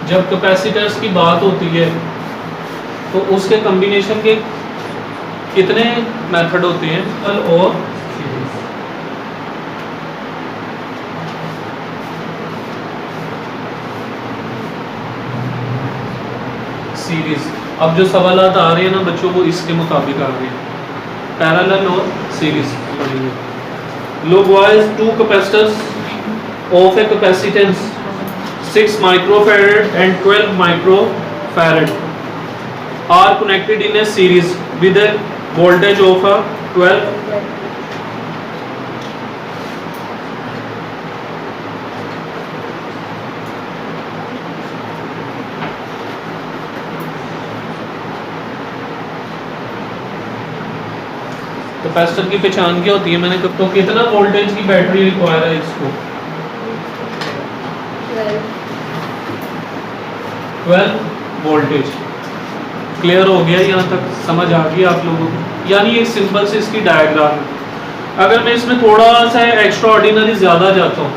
जब कैपेसिटर्स की बात होती है तो उसके कॉम्बिनेशन के कितने मेथड होते हैं और सीरीज। अब जो सवालात आ रहे हैं ना बच्चों को इसके मुताबिक आ रहे हैं, पैरेलल और सीरीज पढ़ेंगे। लो boys, two capacitors of a capacitance 6 microfarad and 12 microfarad are connected in a series with a voltage of a 12 capacitor की पहचान क्या होती है मैंने कब तो कितना वोल्टेज की बैटरी रिक्वायर है इसको 12 वोल्टेज। क्लियर हो गया, यहाँ तक समझ आ गई आप लोगों को? यानी एक सिंपल से इसकी डायग्राम है। अगर मैं इसमें थोड़ा सा एक्स्ट्रा ऑर्डिनरी ज़्यादा जाता हूँ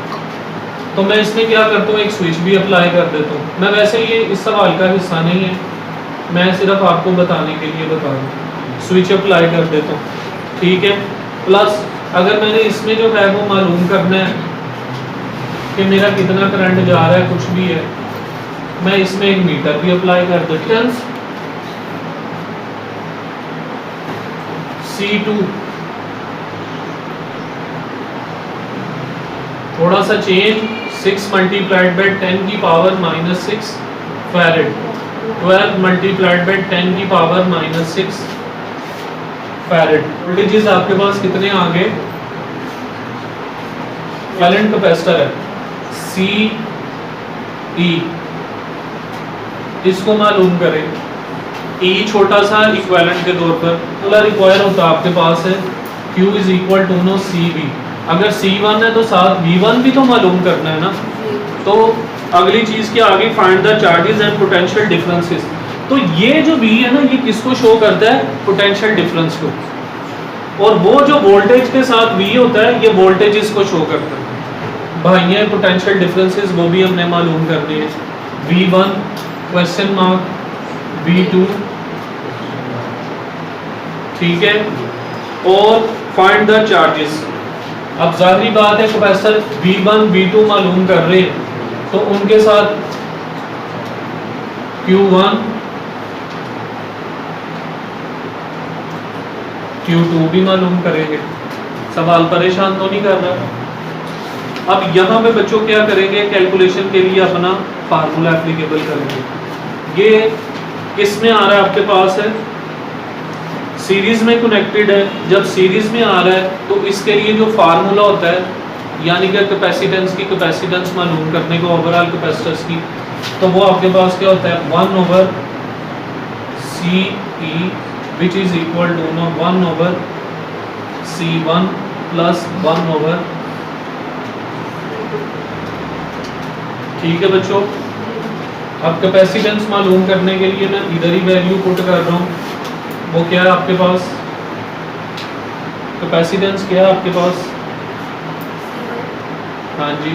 तो मैं इसमें क्या करता हूँ, एक स्विच भी अप्लाई कर देता हूँ। मैं वैसे ये इस सवाल का हिस्सा नहीं है, मैं सिर्फ आपको बताने के लिए बता रहा हूँ। स्विच अप्लाई कर देता हूँ, ठीक है। प्लस अगर मैंने इसमें जो है वो मालूम करना है कि मेरा कितना करंट जा रहा है, कुछ भी है, मैं इसमें एक मीटर भी अप्लाई कर देता हूँ। C2 थोड़ा सा चेंज, 6 मल्टीप्लाइड बाई 10 की पावर -6 फैरेड, 12 मल्टीप्लाइड बाई 10 की पावर -6 फैरेड। वोल्टेजेस आपके पास कितने आ गए? इक्विवेलेंट कैपेसिटर है CE, इसको मालूम करें। E छोटा सा इक्विवेलेंट के तौर पर अगला रिक्वायर होता है आपके पास है Q is equal to no CV। अगर C1 है तो साथ V1 भी तो मालूम करना है ना। तो अगली चीज़ की आगे find the charges and potential differences. तो ये जो V है ना, ये किसको शो करता है? पोटेंशियल डिफरेंस को। और वो जो वोल्टेज के साथ V होता है, ये वोल्टेज इसको शो करता है। भाई ये पोटेंशियल डिफरेंसेस वो भी हमने मालूम करने हैं। V1 क्वेश्चन मार्क, V2, ठीक है, और फाइंड द चार्जेस। अब जाहिर बात है कैपेसिटर V1 V2 मालूम कर रहे हैं तो उनके साथ Q1 Q2 भी मालूम करेंगे। सवाल परेशान तो नहीं कर रहा। अब यहाँ पे बच्चों क्या करेंगे, कैलकुलेशन के लिए अपना फार्मूला एप्लीकेबल करेंगे। ये किस में आ रहा है आपके पास है? सीरीज में कनेक्टेड है। जब सीरीज में आ रहा है तो इसके लिए जो फार्मूला होता है, यानी कि कैपेसिटेंस की कैपेसिटेंस मालूम करने को ओवरऑल कैपेसिटेंस की, तो वो आपके पास क्या होता है? 1/CE which is equal to 1/C1 plus 1/, ठीक है बच्चों। अब कैपेसिटेंस मालूम करने के लिए मैं इधर ही वैल्यू पुट कर रहा हूँ। वो क्या है आपके पास? कैपेसिटेंस क्या है आपके पास? हाँ जी,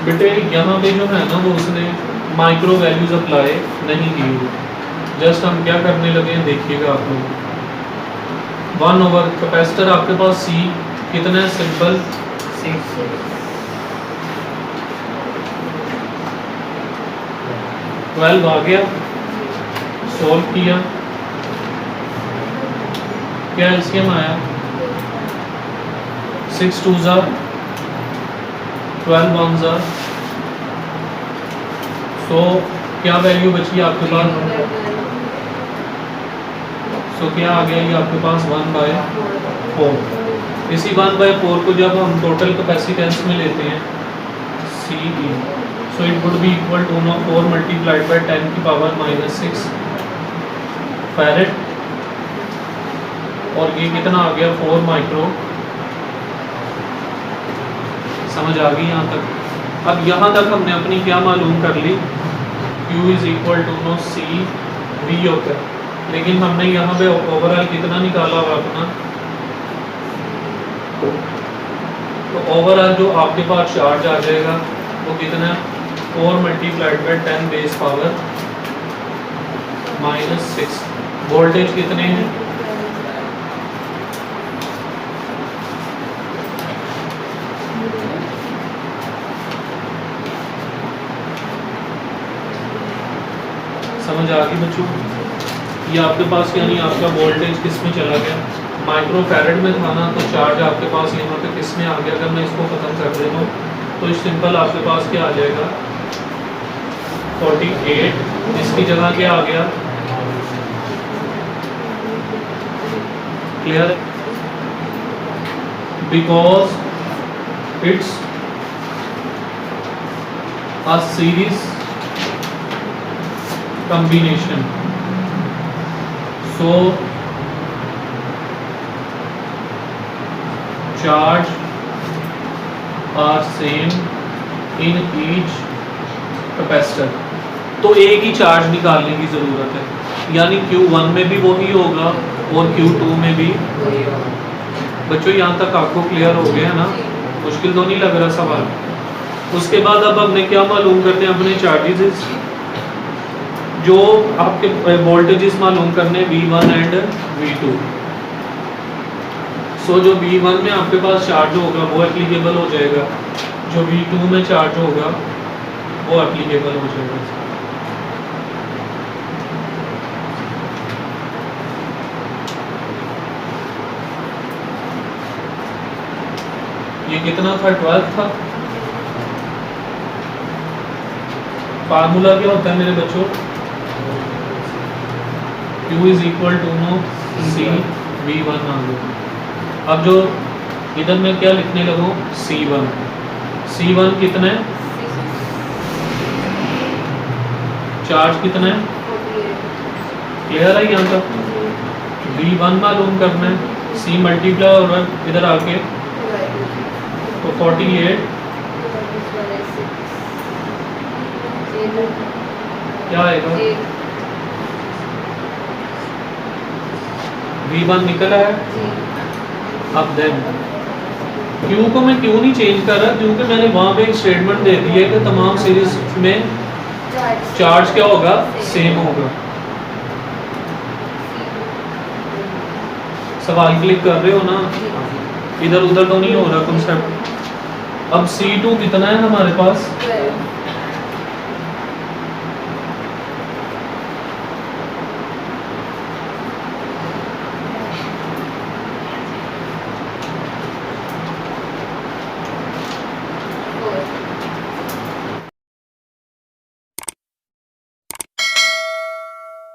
बेटे यहाँ पे जो है ना वो उसने माइक्रो वैल्यूज अप्लाई नहीं की हुई। जस्ट हम क्या करने लगे हैं देखिएगा आप लोग। 1/, कैपेसिटर आपके पास C कितना है? सिंपल 12 आ गया, सॉल्व किया, क्या एलसीएम आया? 6 2 12 1 सो क्या वैल्यू बची आपके पास? सो क्या आ गया ये आपके पास? 1/4। इसी 1/4 को जब हम टोटल कैपेसिटेंस में लेते हैं CE, so it would be equal to 4 multiplied by 10 की पावर -6 फैरेड, और ये कितना आ गया 4 माइक्रो। समझ आ गई यहाँ तक। अब यहाँ तक हमने अपनी क्या मालूम कर ली, Q is equal to no c v होता है, लेकिन हमने यहाँ पे ओवरऑल कितना निकाला हुआ अपना, तो ओवरऑल जो आपके पास चार्ज आ जाएगा वो कितना है 4 multiplied by 10 base power -6। Voltage कितने हैं, समझ आ गई बच्चों। ये आपके पास यानी आपका वोल्टेज किस में चला गया, माइक्रो फैरेड में था ना, तो चार्ज आपके पास यहाँ पे किस में आ गया। अगर मैं इसको ख़त्म कर देता हूँ तो सिंपल आपके पास क्या आ जाएगा 48, इसकी जगह क्या आ गया, clear, because it's a series combination, so charge are same in each capacitor। तो एक ही चार्ज निकालने की ज़रूरत है, यानी Q1 में भी वही होगा और Q2 में भी। बच्चों यहाँ तक आपको क्लियर हो गया है ना, मुश्किल तो नहीं लग रहा सवाल। उसके बाद अब हमने क्या मालूम करते हैं, अपने चार्जेस जो आपके वोल्टेजेस मालूम करने V1 एंड V2। सो जो V1 में आपके पास चार्ज होगा वो एप्लीकेबल हो जाएगा, जो V2 में चार्ज होगा वो एप्लीकेबल हो जाएगा। ये कितना था 12 था। फार्मूला क्या होता है मेरे बच्चों, Q is equal to no c V1 आ गया। अब जो इधर मैं क्या लिखने लगूँ C1, C1 कितना है, चार्ज कितना है, क्लियर है यहाँ तक। V1 मालूम करना है, C मल्टीप्लाई हो रहा है इधर आके, तो 48 क्या आएगा, V1 निकला है। अब देन Q को मैं क्यों नहीं चेंज कर रहा, क्योंकि मैंने वहाँ पे एक स्टेटमेंट दे दी है कि तमाम सीरीज में चार्ज क्या होगा, सेम होगा। सवाल क्लिक कर रहे हो ना, इधर उधर तो नहीं हो रहा कॉन्सेप्ट। अब C2 कितना है हमारे पास,